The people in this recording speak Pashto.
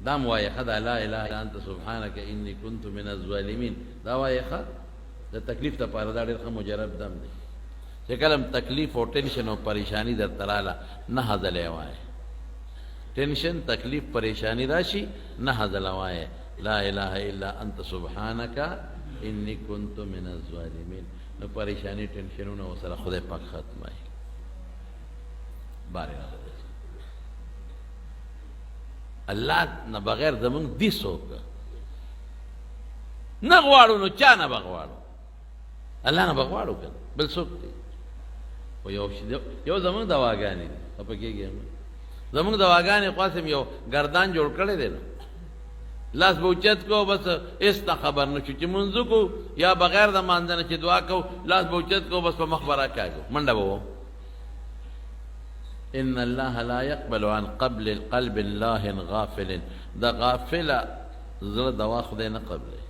دا مو وایه ښه دا لا اله الا انت سبحانک انی کنت من الظالمین دا وایه ښه د تکلیف دپاره دا ډېر ښه مجرب دم دی چې کله تکلیف او ټینشن او پریشانی درته راله 9 ځله وایه ټینشن تکلیف پریشانی راشي 9 ځله وایه لا اله الا انت سبحانک انی کنت من الظالمین نو پریشانی ټینشنونه ورسره خدای پاک ختموي بارے الله نه بغیر زمونږ دي څوک نه غواړو نو چا نه به غواړو الله نه به غواړو که بل څوک دی خو یو زمونږ دواګانې دي خفه کېږي زمونږ دواګانې قاسم یو ګردان جوړ کړی دی نو لاس به اوچت کو بس هېڅ ته خبر نه شو چې منځو کو یا بغیر د مانځه نه چې دعا کو لاس به اوچت کو بس په مخ به راکاږو منډه به ان الله لا يقبل عن قبل القلب الله غافل دا غافله زړه دوا خدای نه قبلوي